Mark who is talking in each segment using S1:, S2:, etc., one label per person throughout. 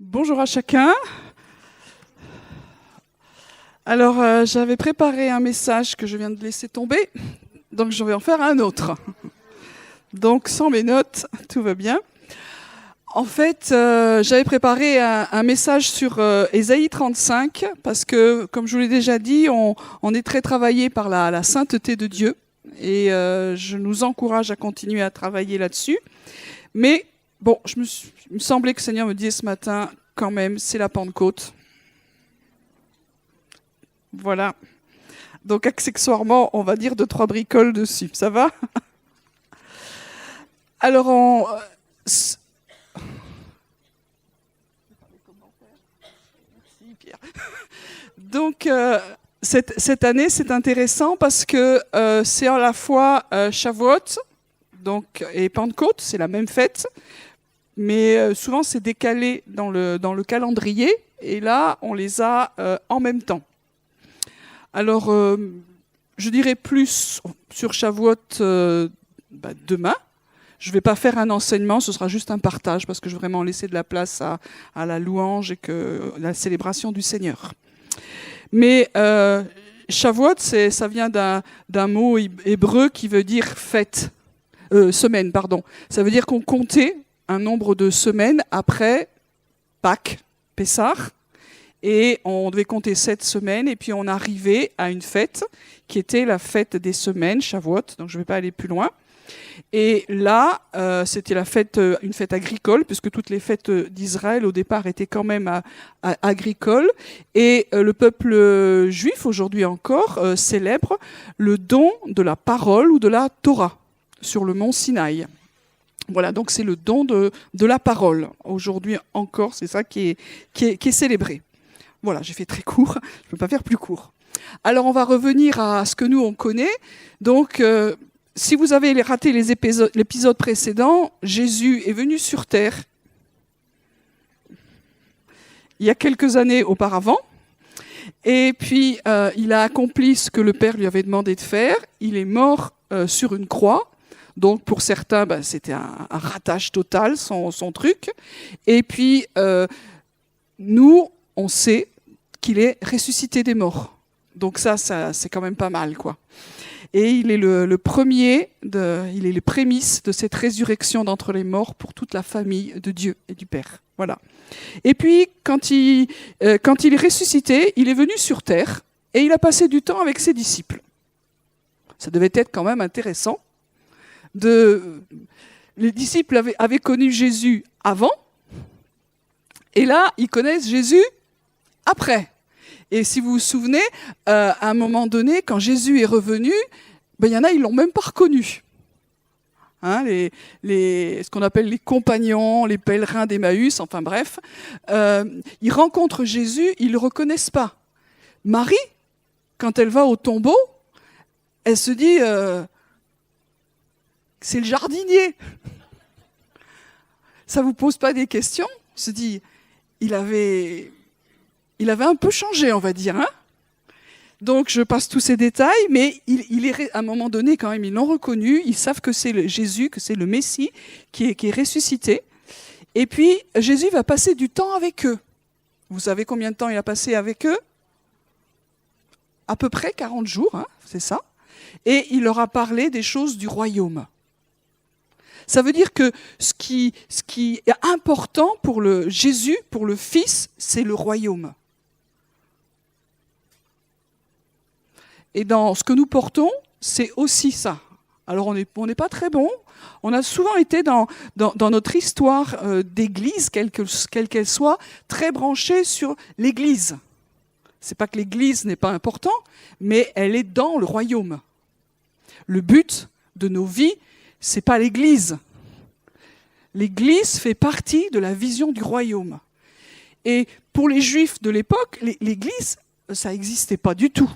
S1: Bonjour à chacun. Alors, j'avais préparé un message que je viens de laisser tomber, donc je vais en faire un autre. Donc, sans mes notes, tout va bien. En fait, j'avais préparé un message sur Ésaïe 35, parce que, comme je vous l'ai déjà dit, on est très travaillé par la sainteté de Dieu, et je nous encourage à continuer à travailler là-dessus. Mais bon, il me semblait que le Seigneur me disait ce matin, quand même, c'est la Pentecôte. Voilà. Donc, accessoirement, on va dire 2-3 bricoles dessus. Ça va? Alors, Merci, Pierre. Donc, cette année, c'est intéressant parce que c'est à la fois Shavuot donc, et Pentecôte, c'est la même fête. Mais souvent, c'est décalé dans le calendrier. Et là, on les a en même temps. Alors, je dirais plus sur Shavuot demain. Je ne vais pas faire un enseignement, ce sera juste un partage, parce que je veux vraiment laisser de la place à la louange et la célébration du Seigneur. Mais Shavuot, ça vient d'un mot hébreu qui veut dire fête, semaine, pardon. Ça veut dire qu'on comptait un nombre de semaines après Pâques, Pessah, et on devait compter 7 semaines, et puis on arrivait à une fête qui était la fête des semaines, Shavuot, donc je ne vais pas aller plus loin. Et là, c'était une fête agricole, puisque toutes les fêtes d'Israël au départ étaient quand même agricoles, et le peuple juif, aujourd'hui encore, célèbre le don de la parole ou de la Torah sur le mont Sinaï. Voilà, donc c'est le don de la parole. Aujourd'hui encore, c'est ça qui est célébré. Voilà, j'ai fait très court, je ne peux pas faire plus court. Alors on va revenir à ce que nous on connaît. Donc, si vous avez raté l'épisode précédent, Jésus est venu sur terre il y a quelques années auparavant. Et puis, il a accompli ce que le Père lui avait demandé de faire. Il est mort sur une croix. Donc pour certains, c'était un ratage total, son truc. Et puis, nous, on sait qu'il est ressuscité des morts. Donc ça c'est quand même pas mal, quoi. Et il est le premier, il est les prémices de cette résurrection d'entre les morts pour toute la famille de Dieu et du Père. Voilà. Et puis, quand il est ressuscité, il est venu sur terre et il a passé du temps avec ses disciples. Ça devait être quand même intéressant. Les disciples avaient connu Jésus avant, et là, ils connaissent Jésus après. Et si vous vous souvenez, à un moment donné, quand Jésus est revenu, il y en a, ils l'ont même pas reconnu. Hein, ce qu'on appelle les compagnons, les pèlerins d'Emmaüs, enfin bref, ils rencontrent Jésus, ils le reconnaissent pas. Marie, quand elle va au tombeau, elle se dit c'est le jardinier. Ça vous pose pas des questions? On se dit, il avait un peu changé, on va dire. Hein, donc, je passe tous ces détails, mais à un moment donné, quand même, ils l'ont reconnu. Ils savent que c'est Jésus, que c'est le Messie qui est ressuscité. Et puis, Jésus va passer du temps avec eux. Vous savez combien de temps il a passé avec eux? À peu près 40 jours, hein, c'est ça. Et il leur a parlé des choses du royaume. Ça veut dire que ce qui est important pour Jésus, pour le Fils, c'est le royaume. Et dans ce que nous portons, c'est aussi ça. Alors on n'est pas très bon. On a souvent été dans notre histoire d'église, quelle qu'elle soit, très branchée sur l'église. C'est pas que l'église n'est pas important, mais elle est dans le royaume. Le but de nos vies, c'est pas l'église. L'église fait partie de la vision du royaume. Et pour les Juifs de l'époque, l'église, ça n'existait pas du tout.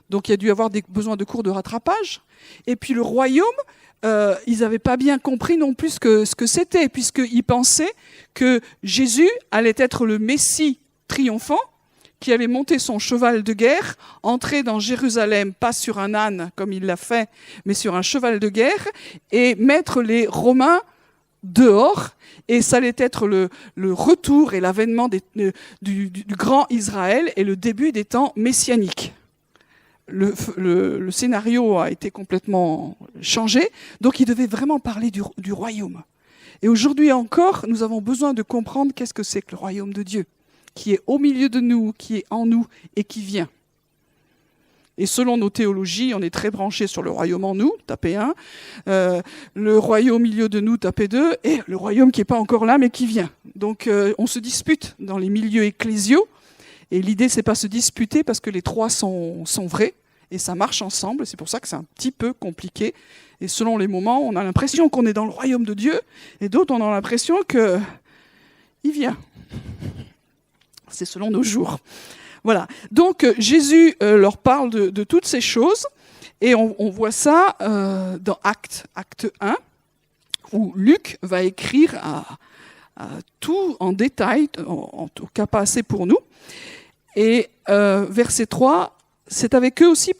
S1: Donc il y a dû avoir besoin de cours de rattrapage. Et puis le royaume, ils n'avaient pas bien compris non plus ce que c'était, puisqu'ils pensaient que Jésus allait être le Messie triomphant, qui allait monter son cheval de guerre, entrer dans Jérusalem, pas sur un âne comme il l'a fait, mais sur un cheval de guerre, et mettre les Romains dehors, et ça allait être le retour et l'avènement du grand Israël et le début des temps messianiques. Le scénario a été complètement changé, donc il devait vraiment parler du royaume. Et aujourd'hui encore, nous avons besoin de comprendre qu'est-ce que c'est que le royaume de Dieu, qui est au milieu de nous, qui est en nous et qui vient. Et selon nos théologies, on est très branché sur le royaume en nous, tapez 1, le royaume au milieu de nous, tapez 2, et le royaume qui n'est pas encore là, mais qui vient. Donc on se dispute dans les milieux ecclésiaux, et l'idée, c'est pas se disputer parce que les trois sont vrais, et ça marche ensemble, c'est pour ça que c'est un petit peu compliqué. Et selon les moments, on a l'impression qu'on est dans le royaume de Dieu, et d'autres, on a l'impression qu'il vient. C'est selon nos jours. Voilà. Donc Jésus leur parle de toutes ces choses, et on voit ça dans acte 1, où Luc va écrire à tout en détail, en tout cas pas assez pour nous. Et verset 3, c'est avec eux aussi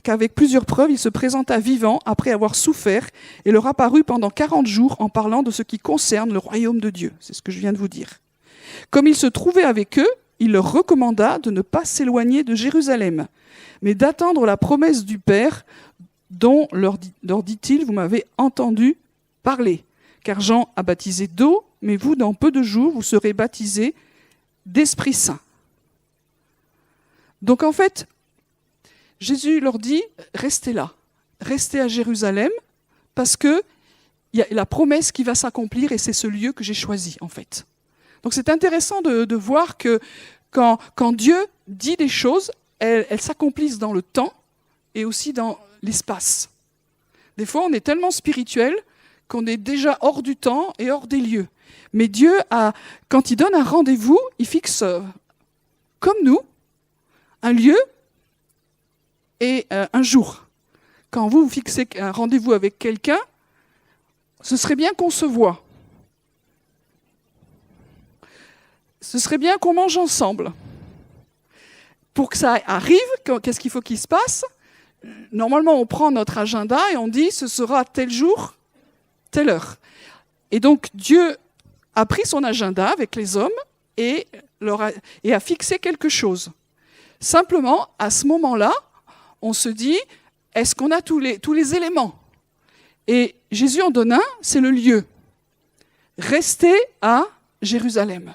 S1: qu'avec plusieurs preuves, il se présenta vivant après avoir souffert et leur apparut pendant 40 jours en parlant de ce qui concerne le royaume de Dieu. C'est ce que je viens de vous dire. Comme il se trouvait avec eux, il leur recommanda de ne pas s'éloigner de Jérusalem, mais d'attendre la promesse du Père dont, leur dit-il, vous m'avez entendu parler. Car Jean a baptisé d'eau, mais vous, dans peu de jours, vous serez baptisés d'Esprit Saint. Donc en fait, Jésus leur dit, restez là, restez à Jérusalem, parce qu'il y a la promesse qui va s'accomplir et c'est ce lieu que j'ai choisi en fait. Donc c'est intéressant de voir que quand Dieu dit des choses, elles s'accomplissent dans le temps et aussi dans l'espace. Des fois, on est tellement spirituel qu'on est déjà hors du temps et hors des lieux. Mais Dieu, quand il donne un rendez-vous, il fixe, comme nous, un lieu et un jour. Quand vous fixez un rendez-vous avec quelqu'un, ce serait bien qu'on se voit. Ce serait bien qu'on mange ensemble. Pour que ça arrive, qu'est-ce qu'il faut qu'il se passe ? Normalement, on prend notre agenda et on dit ce sera tel jour, telle heure. Et donc, Dieu a pris son agenda avec les hommes et a fixé quelque chose. Simplement, à ce moment-là, on se dit, est-ce qu'on a tous les éléments ? Et Jésus en donne un, c'est le lieu. Restez à Jérusalem.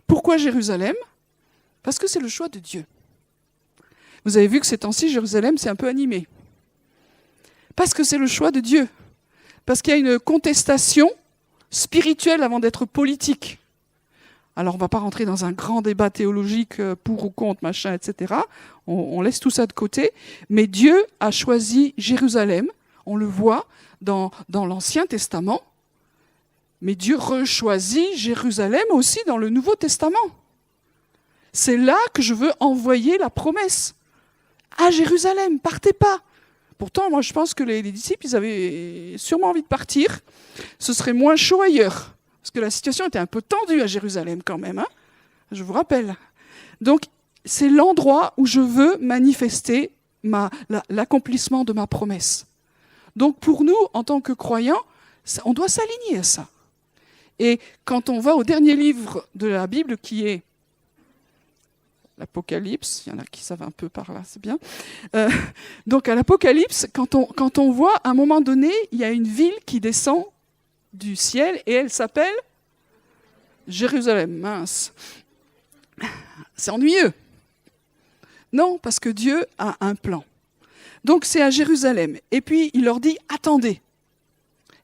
S1: Pourquoi Jérusalem ? Parce que c'est le choix de Dieu. Vous avez vu que ces temps-ci, Jérusalem, c'est un peu animé. Parce que c'est le choix de Dieu. Parce qu'il y a une contestation spirituelle avant d'être politique. Alors, on ne va pas rentrer dans un grand débat théologique pour ou contre, machin, etc. On laisse tout ça de côté. Mais Dieu a choisi Jérusalem. On le voit dans l'Ancien Testament. Mais Dieu rechoisit Jérusalem aussi dans le Nouveau Testament. C'est là que je veux envoyer la promesse. À Jérusalem, partez pas. Pourtant, moi, je pense que les disciples, ils avaient sûrement envie de partir. Ce serait moins chaud ailleurs. Parce que la situation était un peu tendue à Jérusalem quand même. Hein, je vous rappelle. Donc, c'est l'endroit où je veux manifester l'accomplissement de ma promesse. Donc, pour nous, en tant que croyants, on doit s'aligner à ça. Et quand on va au dernier livre de la Bible, qui est l'Apocalypse, il y en a qui savent un peu par là, c'est bien. Donc à l'Apocalypse, quand on voit, à un moment donné, il y a une ville qui descend du ciel et elle s'appelle Jérusalem. Mince. C'est ennuyeux. Non, parce que Dieu a un plan. Donc c'est à Jérusalem. Et puis il leur dit, attendez.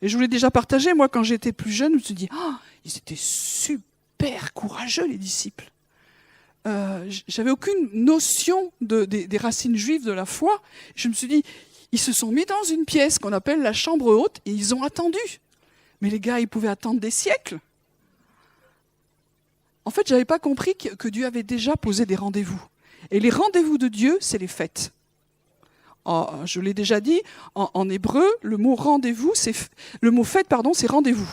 S1: Et je vous l'ai déjà partagé, moi quand j'étais plus jeune, je me suis dit, ils étaient super courageux les disciples. J'avais aucune notion des racines juives de la foi. Je me suis dit, ils se sont mis dans une pièce qu'on appelle la chambre haute et ils ont attendu. Mais les gars, ils pouvaient attendre des siècles. En fait, je n'avais pas compris que Dieu avait déjà posé des rendez-vous. Et les rendez-vous de Dieu, c'est les fêtes. Je l'ai déjà dit, en hébreu, le mot rendez-vous, le mot fête, c'est rendez-vous.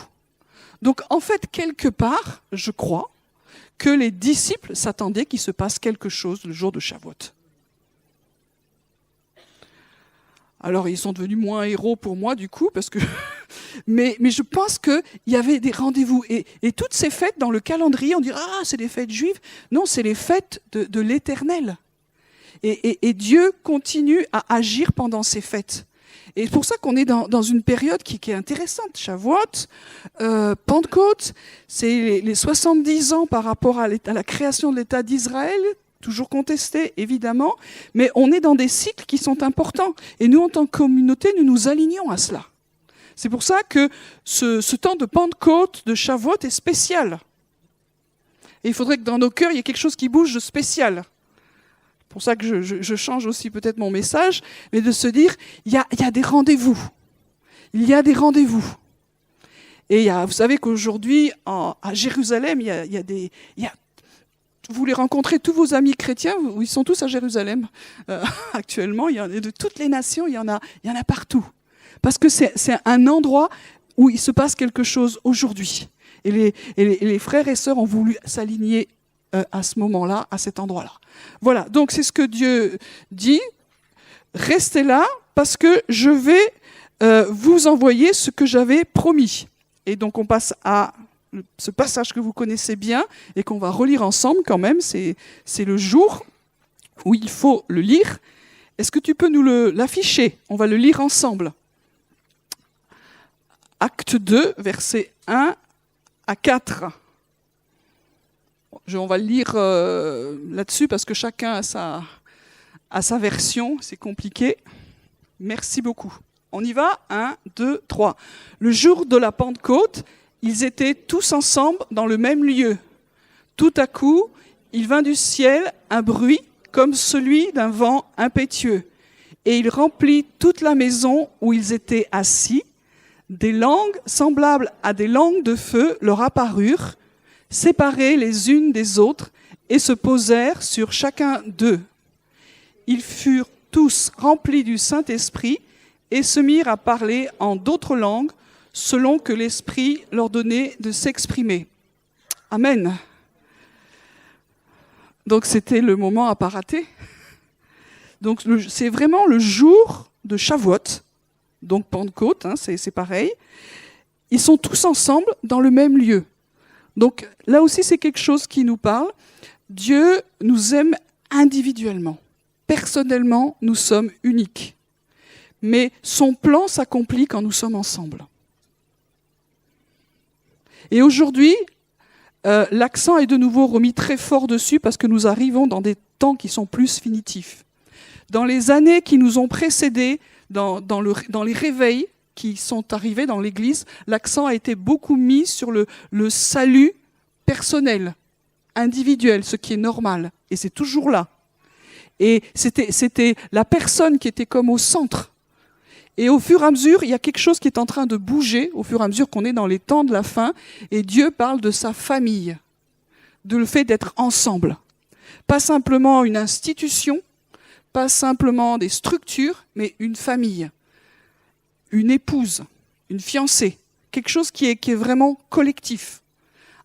S1: Donc, en fait, quelque part, je crois que les disciples s'attendaient qu'il se passe quelque chose le jour de Shavuot. Alors, ils sont devenus moins héros pour moi, du coup, parce que Mais je pense qu'il y avait des rendez-vous. Et toutes ces fêtes dans le calendrier, on dirait « Ah, c'est des fêtes juives ». Non, c'est les fêtes de l'Éternel. Et Dieu continue à agir pendant ces fêtes. Et c'est pour ça qu'on est dans une période qui est intéressante. Shavuot, Pentecôte, c'est les 70 ans par rapport à la création de l'État d'Israël, toujours contesté, évidemment, mais on est dans des cycles qui sont importants. Et nous, en tant que communauté, nous nous alignons à cela. C'est pour ça que ce temps de Pentecôte, de Shavuot, est spécial. Et il faudrait que dans nos cœurs, il y ait quelque chose qui bouge de spécial. C'est pour ça que je change aussi peut-être mon message, mais de se dire, il y a des rendez-vous. Il y a des rendez-vous. Et vous savez qu'aujourd'hui, à Jérusalem, vous voulez rencontrer tous vos amis chrétiens, ils sont tous à Jérusalem actuellement. Il y en a de toutes les nations, il y en a partout. Parce que c'est un endroit où il se passe quelque chose aujourd'hui. Et les frères et sœurs ont voulu s'aligner à ce moment-là, à cet endroit-là. Voilà, donc c'est ce que Dieu dit. Restez là parce que je vais vous envoyer ce que j'avais promis. Et donc on passe à ce passage que vous connaissez bien et qu'on va relire ensemble quand même. C'est le jour où il faut le lire. Est-ce que tu peux nous l'afficher? On va le lire ensemble. Acte 2, versets 1 à 4. On va le lire là-dessus parce que chacun a sa version. C'est compliqué. Merci beaucoup. On y va. 1, 2, 3. Le jour de la Pentecôte, ils étaient tous ensemble dans le même lieu. Tout à coup, il vint du ciel un bruit comme celui d'un vent impétueux. Et il remplit toute la maison où ils étaient assis. Des langues semblables à des langues de feu leur apparurent, séparées les unes des autres, et se posèrent sur chacun d'eux. Ils furent tous remplis du Saint-Esprit et se mirent à parler en d'autres langues, selon que l'Esprit leur donnait de s'exprimer. Amen. Donc c'était le moment à pas rater. Donc c'est vraiment le jour de Shavuot, donc Pentecôte, c'est pareil. Ils sont tous ensemble dans le même lieu. Donc là aussi c'est quelque chose qui nous parle. Dieu nous aime individuellement. Personnellement, nous sommes uniques. Mais son plan s'accomplit quand nous sommes ensemble. Et aujourd'hui, l'accent est de nouveau remis très fort dessus parce que nous arrivons dans des temps qui sont plus finitifs. Dans les années qui nous ont précédés, dans les réveils qui sont arrivés dans l'Église, l'accent a été beaucoup mis sur le salut personnel, individuel, ce qui est normal. Et c'est toujours là. Et c'était la personne qui était comme au centre. Et au fur et à mesure, il y a quelque chose qui est en train de bouger, au fur et à mesure qu'on est dans les temps de la fin, et Dieu parle de sa famille, de le fait d'être ensemble. Pas simplement une institution, pas simplement des structures, mais une famille, une épouse, une fiancée, quelque chose qui est vraiment collectif.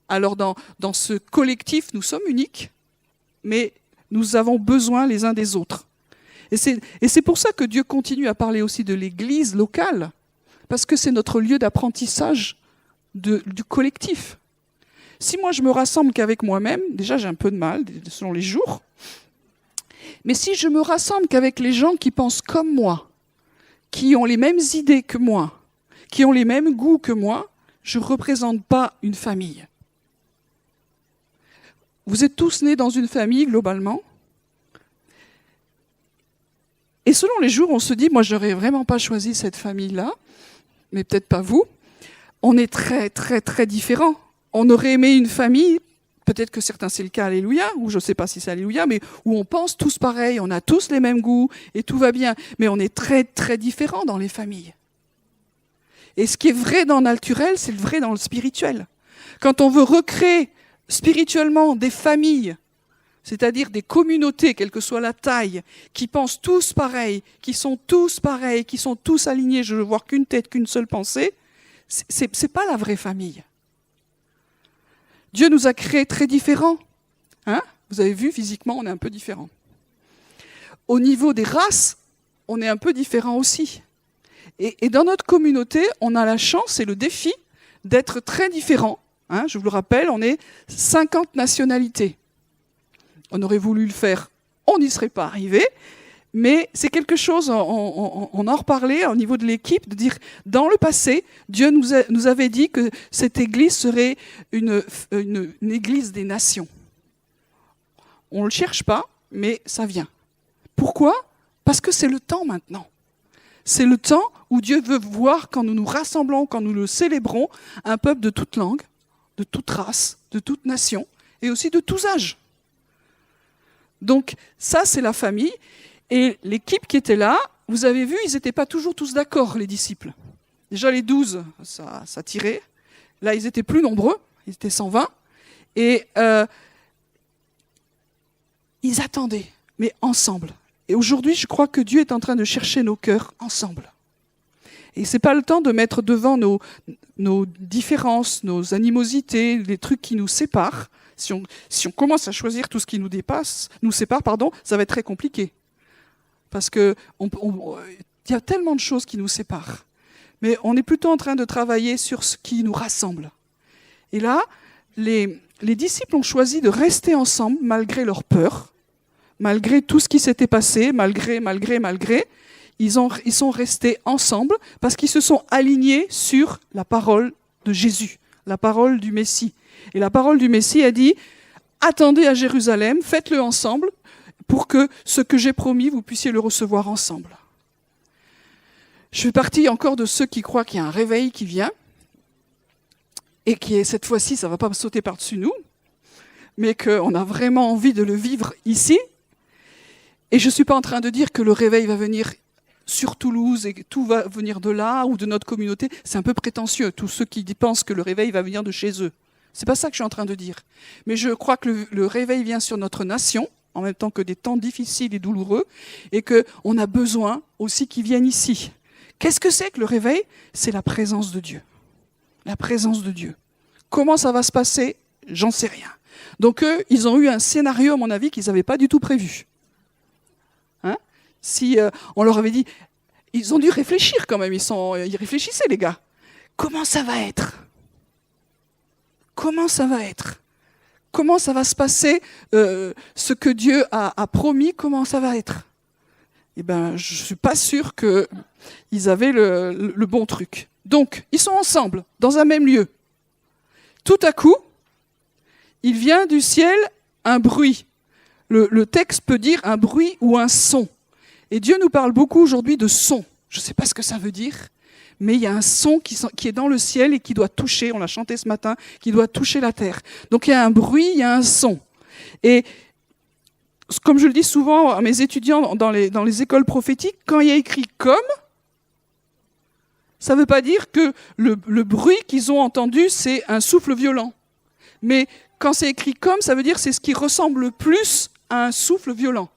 S1: Alors dans ce collectif, nous sommes uniques, mais nous avons besoin les uns des autres. Et c'est pour ça que Dieu continue à parler aussi de l'Église locale, parce que c'est notre lieu d'apprentissage du collectif. Si moi je me rassemble qu'avec moi-même, déjà j'ai un peu de mal, selon les jours, mais si je me rassemble qu'avec les gens qui pensent comme moi, qui ont les mêmes idées que moi, qui ont les mêmes goûts que moi, je ne représente pas une famille. Vous êtes tous nés dans une famille, globalement. Et selon les jours, on se dit, moi, je n'aurais vraiment pas choisi cette famille-là, mais peut-être pas vous. On est très, très, très différents. On aurait aimé une famille, peut-être que certains c'est le cas, alléluia, ou je ne sais pas si c'est alléluia, mais où on pense tous pareil, on a tous les mêmes goûts, et tout va bien. Mais on est très, très différents dans les familles. Et ce qui est vrai dans le naturel, c'est le vrai dans le spirituel. Quand on veut recréer spirituellement des familles, c'est-à-dire des communautés, quelle que soit la taille, qui pensent tous pareil, qui sont tous pareils, qui sont tous alignés, je ne veux voir qu'une tête, qu'une seule pensée, c'est pas la vraie famille. Dieu nous a créés très différents. Vous avez vu, physiquement, on est un peu différents. Au niveau des races, on est un peu différents aussi. Et dans notre communauté, on a la chance et le défi d'être très différents. Hein, je vous le rappelle, on est 50 nationalités. On aurait voulu le faire, on n'y serait pas arrivé. Mais c'est quelque chose, on en reparlait au niveau de l'équipe, de dire, dans le passé, Dieu nous avait dit que cette église serait une église des nations. On ne le cherche pas, mais ça vient. Pourquoi ? Parce que c'est le temps maintenant. C'est le temps où Dieu veut voir, quand nous nous rassemblons, quand nous le célébrons, un peuple de toute langue, de toute race, de toute nation, et aussi de tous âges. Donc ça, c'est la famille. Et l'équipe qui était là, vous avez vu, ils n'étaient pas toujours tous d'accord, les disciples. Déjà les 12, ça tirait. Là, ils étaient plus nombreux, ils étaient 120. Et ils attendaient, mais ensemble. Et aujourd'hui, je crois que Dieu est en train de chercher nos cœurs ensemble. Et ce n'est pas le temps de mettre devant nos différences, nos animosités, les trucs qui nous séparent. Si on commence à choisir tout ce qui nous sépare, ça va être très compliqué. Parce qu'il y a tellement de choses qui nous séparent. Mais on est plutôt en train de travailler sur ce qui nous rassemble. Et là, les disciples ont choisi de rester ensemble malgré leur peur, malgré tout ce qui s'était passé, malgré. Ils sont restés ensemble parce qu'ils se sont alignés sur la parole de Jésus, la parole du Messie. Et la parole du Messie a dit, attendez à Jérusalem, faites-le ensemble, pour que ce que j'ai promis, vous puissiez le recevoir ensemble. Je fais partie encore de ceux qui croient qu'il y a un réveil qui vient, et qui est cette fois-ci, ça ne va pas sauter par-dessus nous, mais qu'on a vraiment envie de le vivre ici. Et je ne suis pas en train de dire que le réveil va venir sur Toulouse et que tout va venir de là ou de notre communauté. C'est un peu prétentieux, tous ceux qui pensent que le réveil va venir de chez eux. C'est pas ça que je suis en train de dire. Mais je crois que le réveil vient sur notre nation, en même temps que des temps difficiles et douloureux, et qu'on a besoin aussi qu'ils viennent ici. Qu'est-ce que c'est que le réveil ? C'est la présence de Dieu. La présence de Dieu. Comment ça va se passer ? J'en sais rien. Donc eux, ils ont eu un scénario, à mon avis, qu'ils n'avaient pas du tout prévu. Hein ? Si on leur avait dit... Ils ont dû réfléchir quand même, ils réfléchissaient les gars. Comment ça va être ? Comment ça va être ? Comment ça va se passer, ce que Dieu a promis, comment ça va être ? Eh bien, je ne suis pas sûre qu'ils avaient le bon truc. Donc, ils sont ensemble, dans un même lieu. Tout à coup, il vient du ciel un bruit. Le texte peut dire un bruit ou un son. Et Dieu nous parle beaucoup aujourd'hui de son. Je ne sais pas ce que ça veut dire, mais il y a un son qui est dans le ciel et qui doit toucher, on l'a chanté ce matin, qui doit toucher la terre. Donc il y a un bruit, il y a un son. Et comme je le dis souvent à mes étudiants dans les écoles prophétiques, quand il y a écrit « comme », ça ne veut pas dire que le bruit qu'ils ont entendu, c'est un souffle violent. Mais quand c'est écrit « comme », ça veut dire que c'est ce qui ressemble le plus à un souffle violent.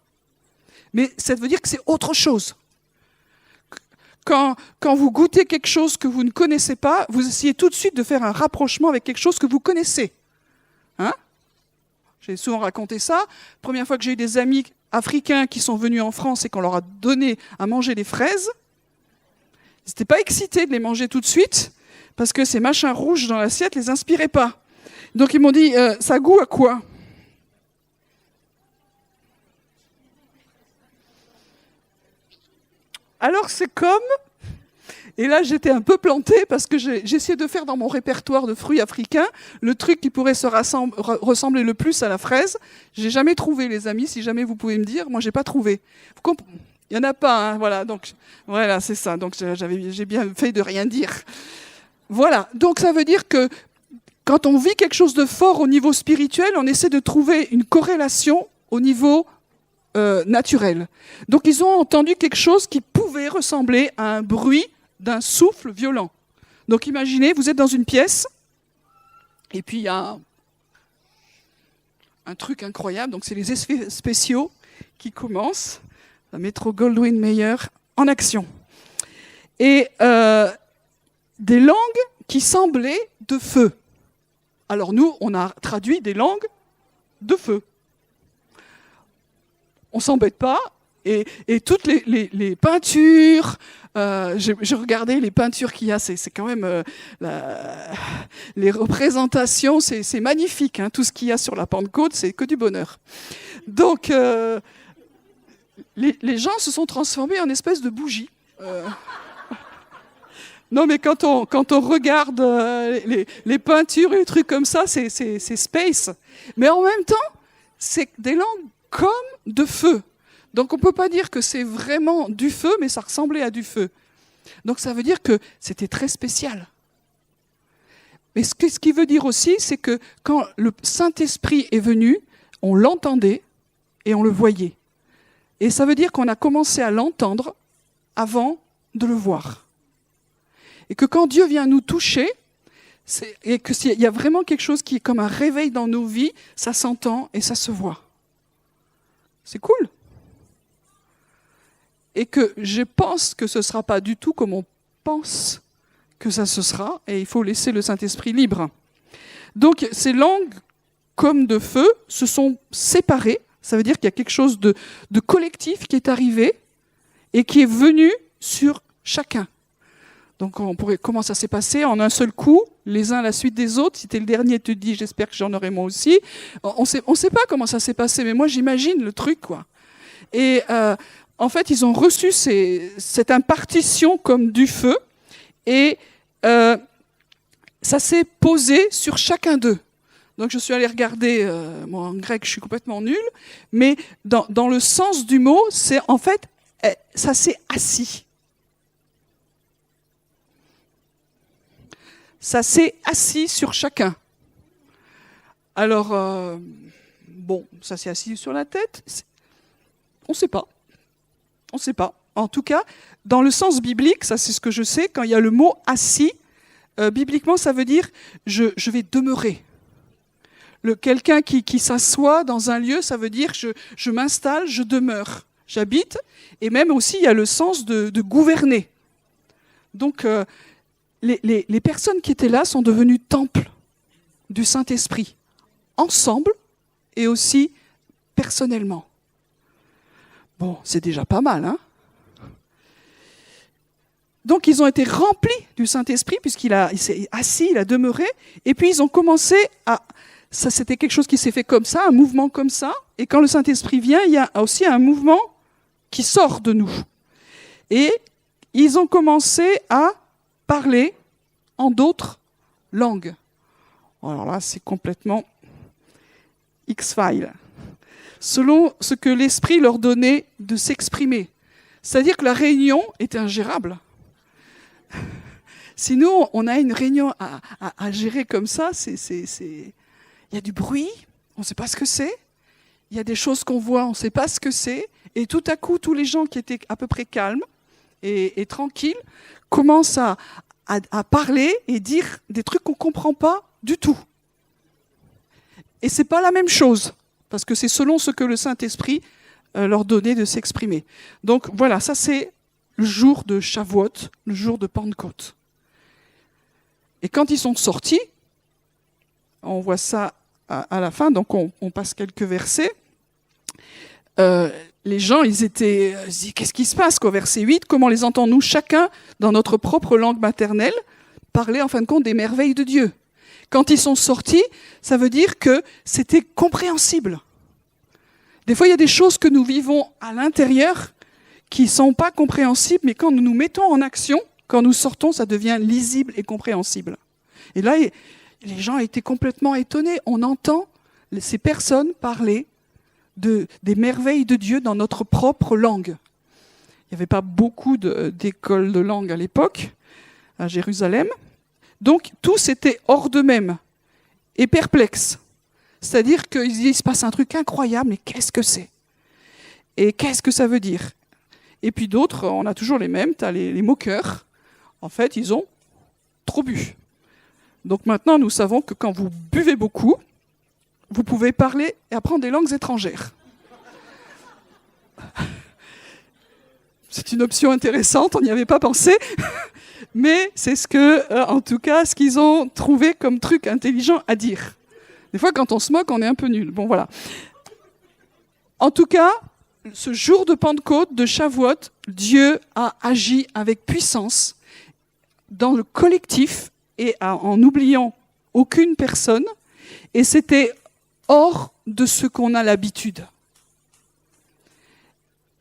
S1: Mais ça veut dire que c'est autre chose. Quand vous goûtez quelque chose que vous ne connaissez pas, vous essayez tout de suite de faire un rapprochement avec quelque chose que vous connaissez. Hein ? J'ai souvent raconté ça. Première fois que j'ai eu des amis africains qui sont venus en France et qu'on leur a donné à manger des fraises, ils n'étaient pas excités de les manger tout de suite parce que ces machins rouges dans l'assiette ne les inspiraient pas. Donc ils m'ont dit, ça goûte à quoi ? Alors c'est comme, et là j'étais un peu plantée parce que j'essayais de faire dans mon répertoire de fruits africains le truc qui pourrait se ressembler le plus à la fraise. J'ai jamais trouvé, les amis, si jamais vous pouvez me dire, moi j'ai pas trouvé. Il y en a pas, hein, voilà, donc voilà, c'est ça. Donc j'ai bien fait de rien dire. Voilà, donc ça veut dire que quand on vit quelque chose de fort au niveau spirituel, on essaie de trouver une corrélation au niveau naturel. Donc ils ont entendu quelque chose qui pouvait ressembler à un bruit d'un souffle violent. Donc imaginez, vous êtes dans une pièce, et puis il y a un truc incroyable, donc c'est les effets spéciaux qui commencent, la Metro-Goldwyn-Mayer en action. Et des langues qui semblaient de feu. Alors nous, on a traduit des langues de feu. On ne s'embête pas, et toutes les peintures, J'ai regardé les peintures qu'il y a, c'est quand même les représentations, c'est magnifique. Hein, tout ce qu'il y a sur la Pentecôte, c'est que du bonheur. Donc, les gens se sont transformés en espèce de bougies. Non, mais quand on regarde les peintures et les trucs comme ça, c'est space. Mais en même temps, c'est des langues comme de feu. Donc on ne peut pas dire que c'est vraiment du feu, mais ça ressemblait à du feu. Donc ça veut dire que c'était très spécial. Mais ce qui veut dire aussi, c'est que quand le Saint-Esprit est venu, on l'entendait et on le voyait. Et ça veut dire qu'on a commencé à l'entendre avant de le voir. Et que quand Dieu vient nous toucher, et qu'il y a vraiment quelque chose qui est comme un réveil dans nos vies, ça s'entend et ça se voit. C'est cool. Et que je pense que ce ne sera pas du tout comme on pense que ça se sera, et il faut laisser le Saint-Esprit libre. Donc ces langues, comme de feu, se sont séparées. Ça veut dire qu'il y a quelque chose de collectif qui est arrivé et qui est venu sur chacun. Donc comment ça s'est passé en un seul coup, les uns à la suite des autres. Si tu es le dernier, tu te dis, j'espère que j'en aurai moi aussi. On sait pas comment ça s'est passé, mais moi j'imagine le truc, quoi. Et en fait, ils ont reçu cette impartition comme du feu, et ça s'est posé sur chacun d'eux. Donc je suis allée regarder, moi en grec je suis complètement nulle, mais dans le sens du mot, c'est en fait, ça s'est assis. Ça s'est assis sur chacun. Alors, bon, ça s'est assis sur la tête, on ne sait pas. On ne sait pas. En tout cas, dans le sens biblique, ça c'est ce que je sais, quand il y a le mot assis, bibliquement ça veut dire je vais demeurer. Quelqu'un qui s'assoit dans un lieu, ça veut dire je m'installe, je demeure, j'habite. Et même aussi, il y a le sens de gouverner. Donc, les personnes qui étaient là sont devenues temples du Saint-Esprit, ensemble et aussi personnellement. Bon, c'est déjà pas mal, hein? Donc, ils ont été remplis du Saint-Esprit, puisqu'il s'est assis, il a demeuré, et puis ils ont commencé à... Ça, c'était quelque chose qui s'est fait comme ça, un mouvement comme ça, et quand le Saint-Esprit vient, il y a aussi un mouvement qui sort de nous. Et ils ont commencé à parler en d'autres langues. Alors là, c'est complètement X-Files. Selon ce que l'Esprit leur donnait de s'exprimer. C'est-à-dire que la réunion était ingérable. Si nous, on a une réunion à gérer comme ça, il y a du bruit, on ne sait pas ce que c'est. Il y a des choses qu'on voit, on ne sait pas ce que c'est. Et tout à coup, tous les gens qui étaient à peu près calmes et tranquilles commencent à parler et dire des trucs qu'on ne comprend pas du tout. Et ce n'est pas la même chose, parce que c'est selon ce que le Saint-Esprit leur donnait de s'exprimer. Donc voilà, ça c'est le jour de Shavuot, le jour de Pentecôte. Et quand ils sont sortis, on voit ça à la fin, donc on passe quelques versets. Les gens, ils disaient, qu'est-ce qui se passe, quoi, verset 8, comment les entendons-nous chacun dans notre propre langue maternelle parler en fin de compte des merveilles de Dieu. Quand ils sont sortis, ça veut dire que c'était compréhensible. Des fois, il y a des choses que nous vivons à l'intérieur qui ne sont pas compréhensibles, mais quand nous nous mettons en action, quand nous sortons, ça devient lisible et compréhensible. Et là, les gens étaient complètement étonnés. On entend ces personnes parler des merveilles de Dieu dans notre propre langue. Il n'y avait pas beaucoup d'écoles de langue à l'époque, à Jérusalem. Donc, tous étaient hors d'eux-mêmes et perplexes. C'est-à-dire qu'ils disent, il se passe un truc incroyable, mais qu'est-ce que c'est? Et qu'est-ce que ça veut dire? Et puis d'autres, on a toujours les mêmes, tu as les moqueurs. En fait, ils ont trop bu. Donc maintenant, nous savons que quand vous buvez beaucoup, vous pouvez parler et apprendre des langues étrangères. C'est une option intéressante, on n'y avait pas pensé, mais c'est en tout cas, ce qu'ils ont trouvé comme truc intelligent à dire. Des fois, quand on se moque, on est un peu nul. Bon, voilà. En tout cas, ce jour de Pentecôte, de Shavuot, Dieu a agi avec puissance dans le collectif et en n'oubliant aucune personne. Et c'était hors de ce qu'on a l'habitude.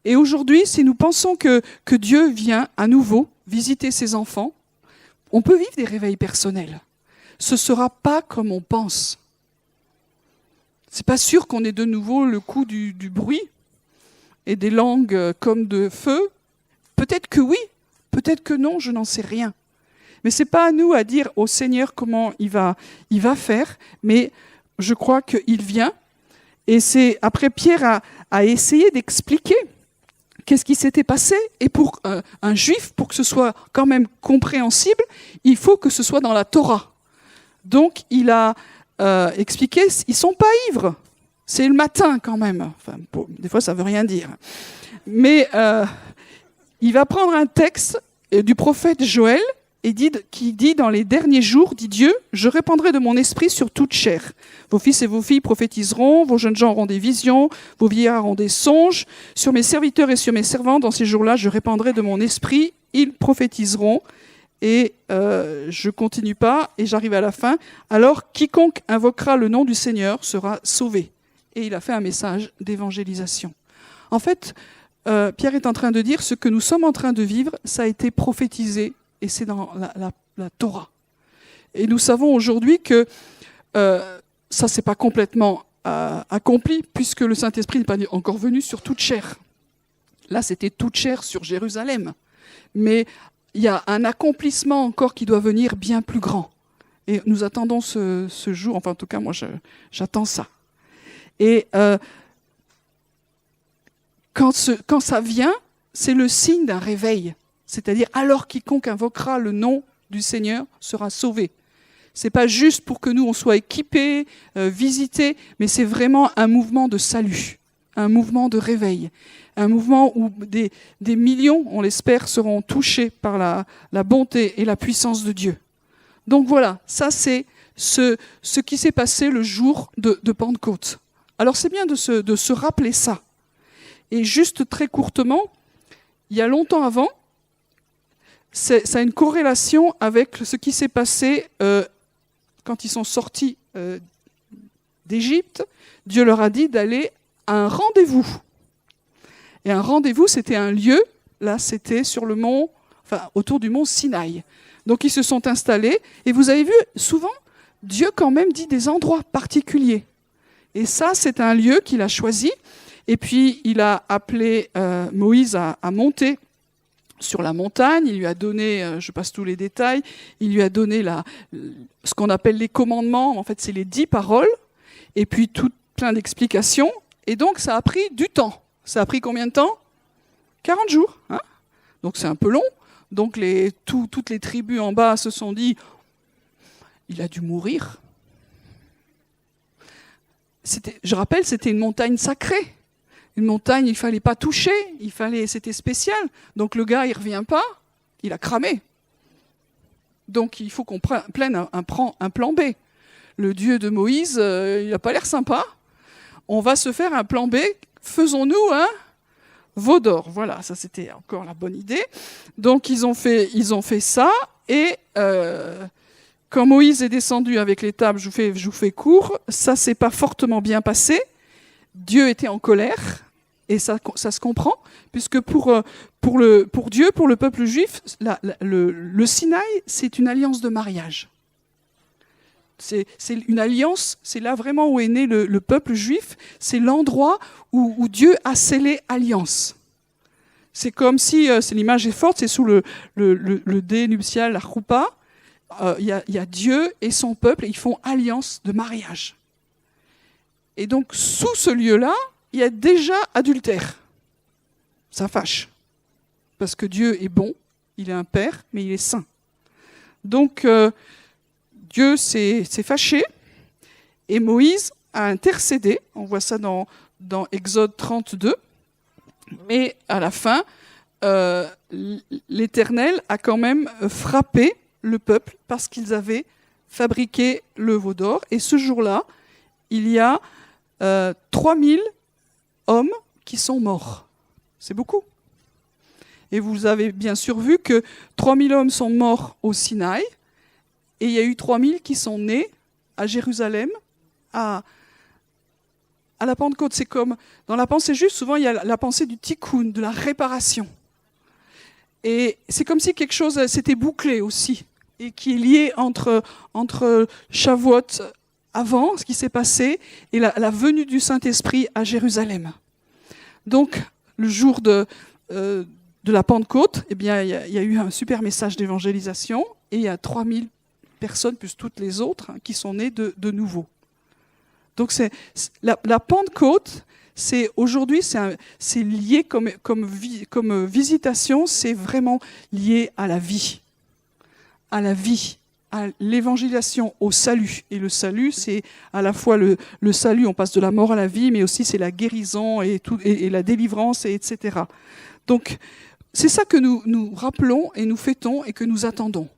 S1: Et aujourd'hui, si nous pensons que Dieu vient à nouveau visiter ses enfants, on peut vivre des réveils personnels. Ce ne sera pas comme on pense. C'est pas sûr qu'on ait de nouveau le coup du bruit et des langues comme de feu. Peut-être que oui, peut-être que non, je n'en sais rien. Mais c'est pas à nous à dire au Seigneur comment il va faire, mais je crois qu'il vient. Et c'est après Pierre a essayé d'expliquer qu'est-ce qui s'était passé. Et pour un juif, pour que ce soit quand même compréhensible, il faut que ce soit dans la Torah. Donc il a expliqué, ils sont pas ivres. C'est le matin quand même. Enfin, des fois ça veut rien dire. Mais il va prendre un texte du prophète Joël qui dit dans les derniers jours, dit Dieu, je répandrai de mon esprit sur toute chair. Vos fils et vos filles prophétiseront, vos jeunes gens auront des visions, vos vieillards auront des songes. Sur mes serviteurs et sur mes servantes, dans ces jours-là, je répandrai de mon esprit, ils prophétiseront. Et je continue pas, et j'arrive à la fin. Alors, quiconque invoquera le nom du Seigneur sera sauvé. Et il a fait un message d'évangélisation. En fait, Pierre est en train de dire, ce que nous sommes en train de vivre, ça a été prophétisé, et c'est dans la Torah. Et nous savons aujourd'hui que ça, c'est pas complètement accompli, puisque le Saint-Esprit n'est pas encore venu sur toute chair. Là, c'était toute chair sur Jérusalem. Mais il y a un accomplissement encore qui doit venir bien plus grand. Et nous attendons ce jour, enfin en tout cas, moi j'attends ça. Et quand ça vient, c'est le signe d'un réveil. C'est-à-dire, alors quiconque invoquera le nom du Seigneur sera sauvé. C'est pas juste pour que nous on soit équipés, visités, mais c'est vraiment un mouvement de salut, un mouvement de réveil, un mouvement où des millions, on l'espère, seront touchés par la bonté et la puissance de Dieu. Donc voilà, ça c'est ce qui s'est passé le jour de Pentecôte. Alors c'est bien de se rappeler ça. Et juste très courtement, il y a longtemps avant, ça a une corrélation avec ce qui s'est passé quand ils sont sortis d'Égypte. Dieu leur a dit d'aller à un rendez-vous. Et un rendez-vous, c'était un lieu, là c'était sur le mont, enfin autour du mont Sinaï. Donc ils se sont installés, et vous avez vu, souvent, Dieu quand même dit des endroits particuliers. Et ça, c'est un lieu qu'il a choisi, et puis il a appelé Moïse à monter sur la montagne, il lui a donné, je passe tous les détails, il lui a donné ce qu'on appelle les commandements, en fait c'est les 10 paroles, et puis plein d'explications, et donc ça a pris du temps. Ça a pris combien de temps ? 40 jours. Hein ? Donc c'est un peu long. Donc toutes les tribus en bas se sont dit, il a dû mourir. Je rappelle, c'était une montagne sacrée. Une montagne, il ne fallait pas toucher, c'était spécial. Donc le gars, il ne revient pas, il a cramé. Donc il faut qu'on prenne un plan B. Le Dieu de Moïse, il n'a pas l'air sympa. On va se faire un plan B. Faisons-nous un veau d'or. Voilà, ça c'était encore la bonne idée. Donc ils ont fait ça, et quand Moïse est descendu avec les tables, je vous fais court, ça s'est pas fortement bien passé. Dieu était en colère, et ça se comprend, puisque pour Dieu, pour le peuple juif, le Sinaï, c'est une alliance de mariage. C'est une alliance, c'est là vraiment où est né le peuple juif, c'est l'endroit où Dieu a scellé alliance. C'est comme si, l'image est forte, c'est sous le dé nuptial, la choupa, il y a Dieu et son peuple, et ils font alliance de mariage. Et donc, sous ce lieu-là, il y a déjà adultère. Ça fâche. Parce que Dieu est bon, il est un père, mais il est saint. Donc, Dieu s'est fâché, et Moïse a intercédé. On voit ça dans Exode 32. Mais à la fin, l'Éternel a quand même frappé le peuple parce qu'ils avaient fabriqué le veau d'or. Et ce jour-là, il y a 3000 hommes qui sont morts. C'est beaucoup. Et vous avez bien sûr vu que 3000 hommes sont morts au Sinaï, et il y a eu 3000 qui sont nés à Jérusalem, à la Pentecôte. C'est comme, dans la pensée juive, souvent il y a la pensée du tikkun, de la réparation. Et c'est comme si quelque chose s'était bouclé aussi, et qui est lié entre Shavuot avant, ce qui s'est passé, et la venue du Saint-Esprit à Jérusalem. Donc, le jour de la Pentecôte, eh bien, il y a eu un super message d'évangélisation, et il y a 3000 personnes, plus toutes les autres, qui sont nées de nouveau. Donc, la Pentecôte, aujourd'hui, c'est lié comme visitation, c'est vraiment lié à la vie. À la vie, à l'évangélisation, au salut. Et le salut, c'est à la fois le salut, on passe de la mort à la vie, mais aussi c'est la guérison et la délivrance, etc. Donc, c'est ça que nous rappelons et nous fêtons et que nous attendons.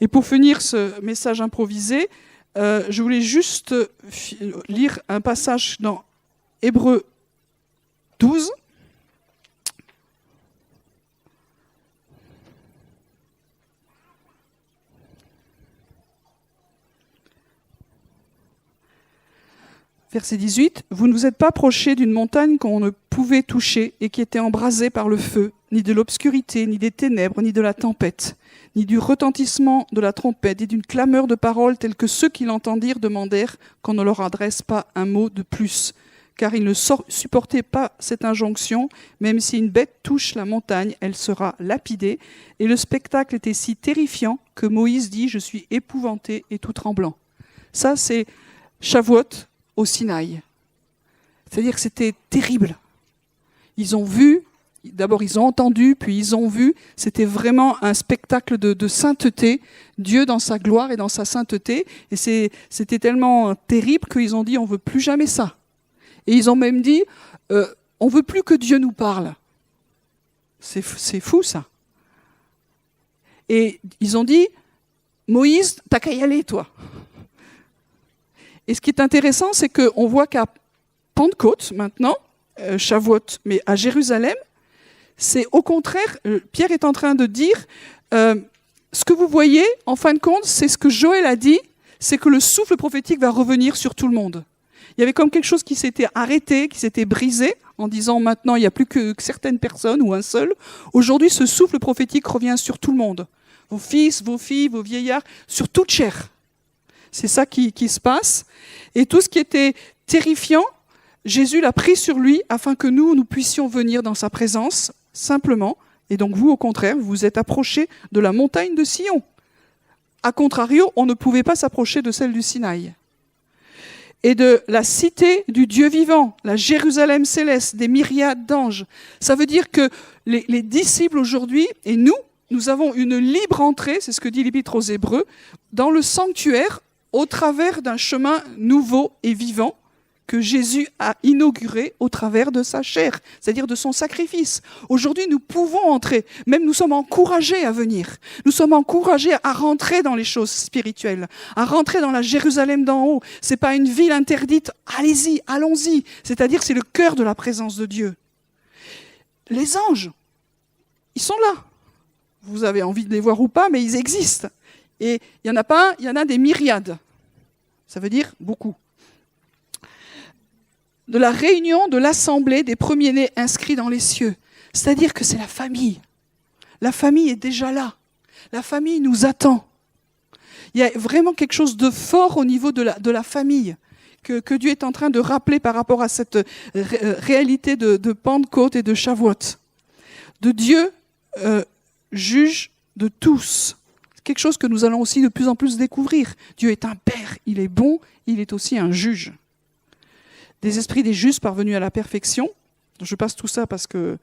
S1: Et pour finir ce message improvisé, je voulais juste lire un passage dans Hébreux 12. Verset 18, « Vous ne vous êtes pas approchés d'une montagne qu'on ne pouvait toucher et qui était embrasée par le feu, ni de l'obscurité, ni des ténèbres, ni de la tempête, ni du retentissement de la trompette, et d'une clameur de paroles telles que ceux qui l'entendirent demandèrent qu'on ne leur adresse pas un mot de plus, car ils ne supportaient pas cette injonction, même si une bête touche la montagne, elle sera lapidée. Et le spectacle était si terrifiant que Moïse dit « Je suis épouvanté et tout tremblant ». Ça, c'est Shavuot au Sinaï. C'est-à-dire que c'était terrible. Ils ont vu, d'abord ils ont entendu, puis ils ont vu. C'était vraiment un spectacle de sainteté, Dieu dans sa gloire et dans sa sainteté. Et c'était tellement terrible qu'ils ont dit on ne veut plus jamais ça. Et ils ont même dit on ne veut plus que Dieu nous parle. C'est fou ça. Et ils ont dit Moïse, t'as qu'à y aller toi. Et ce qui est intéressant, c'est qu'on voit qu'à Pentecôte, maintenant, Shavuot, mais à Jérusalem, c'est au contraire, Pierre est en train de dire, ce que vous voyez, en fin de compte, c'est ce que Joël a dit, c'est que le souffle prophétique va revenir sur tout le monde. Il y avait comme quelque chose qui s'était arrêté, qui s'était brisé, en disant maintenant, il n'y a plus que certaines personnes ou un seul. Aujourd'hui, ce souffle prophétique revient sur tout le monde. Vos fils, vos filles, vos vieillards, sur toute chair. C'est ça qui se passe. Et tout ce qui était terrifiant, Jésus l'a pris sur lui afin que nous puissions venir dans sa présence, simplement. Et donc vous, au contraire, vous vous êtes approchés de la montagne de Sion. A contrario, on ne pouvait pas s'approcher de celle du Sinaï. Et de la cité du Dieu vivant, la Jérusalem céleste, des myriades d'anges. Ça veut dire que les disciples aujourd'hui, et nous avons une libre entrée, c'est ce que dit l'Épître aux Hébreux, dans le sanctuaire, au travers d'un chemin nouveau et vivant que Jésus a inauguré au travers de sa chair, c'est-à-dire de son sacrifice. Aujourd'hui, nous pouvons entrer, même nous sommes encouragés à venir. Nous sommes encouragés à rentrer dans les choses spirituelles, à rentrer dans la Jérusalem d'en haut. C'est pas une ville interdite, allez-y, allons-y. C'est-à-dire c'est le cœur de la présence de Dieu. Les anges, ils sont là. Vous avez envie de les voir ou pas, mais ils existent. Et il n'y en a pas un, il y en a des myriades. Ça veut dire beaucoup. De la réunion de l'assemblée des premiers-nés inscrits dans les cieux. C'est-à-dire que c'est la famille. La famille est déjà là. La famille nous attend. Il y a vraiment quelque chose de fort au niveau de la famille que Dieu est en train de rappeler par rapport à cette réalité de Pentecôte et de Shavuot. De Dieu juge de tous. Quelque chose que nous allons aussi de plus en plus découvrir. Dieu est un Père, il est bon, il est aussi un juge. Des esprits des justes parvenus à la perfection. Je passe tout ça parce que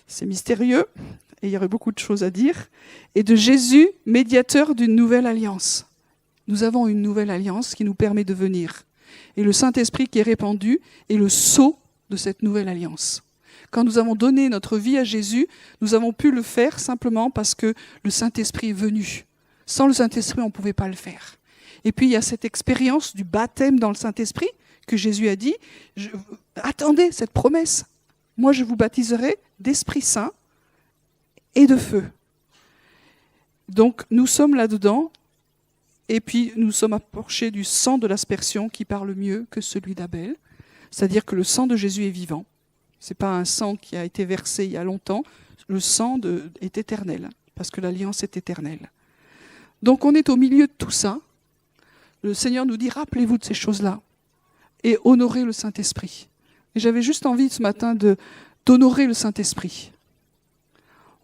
S1: c'est mystérieux et il y aurait beaucoup de choses à dire. Et de Jésus, médiateur d'une nouvelle alliance. Nous avons une nouvelle alliance qui nous permet de venir. Et le Saint-Esprit qui est répandu est le sceau de cette nouvelle alliance. Quand nous avons donné notre vie à Jésus, nous avons pu le faire simplement parce que le Saint-Esprit est venu. Sans le Saint-Esprit, on ne pouvait pas le faire. Et puis, il y a cette expérience du baptême dans le Saint-Esprit que Jésus a dit, attendez cette promesse. Moi, je vous baptiserai d'Esprit Saint et de feu. Donc, nous sommes là-dedans, et puis nous sommes approchés du sang de l'aspersion qui parle mieux que celui d'Abel. C'est-à-dire que le sang de Jésus est vivant. Ce n'est pas un sang qui a été versé il y a longtemps. Le sang est éternel, parce que l'alliance est éternelle. Donc, on est au milieu de tout ça. Le Seigneur nous dit, rappelez-vous de ces choses-là et honorez le Saint-Esprit. Et j'avais juste envie ce matin d'honorer le Saint-Esprit.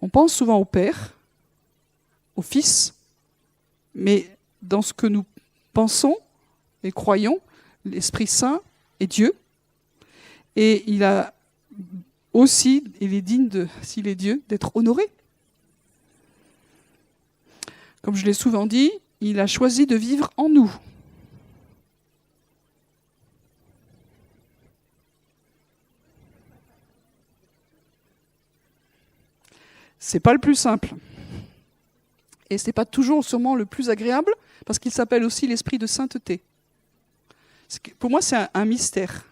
S1: On pense souvent au Père, au Fils, mais dans ce que nous pensons et croyons, l'Esprit Saint est Dieu. Et il a aussi, il est digne, s'il est Dieu, d'être honoré. Comme je l'ai souvent dit, il a choisi de vivre en nous. C'est pas le plus simple. Et c'est pas toujours sûrement le plus agréable, parce qu'il s'appelle aussi l'esprit de sainteté. Pour moi, c'est un mystère.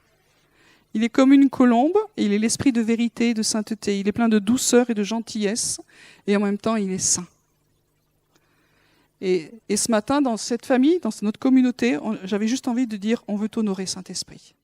S1: Il est comme une colombe, et il est l'esprit de vérité et de sainteté. Il est plein de douceur et de gentillesse, et en même temps, il est saint. Et ce matin, dans cette famille, dans notre communauté, j'avais juste envie de dire, on veut honorer Saint-Esprit.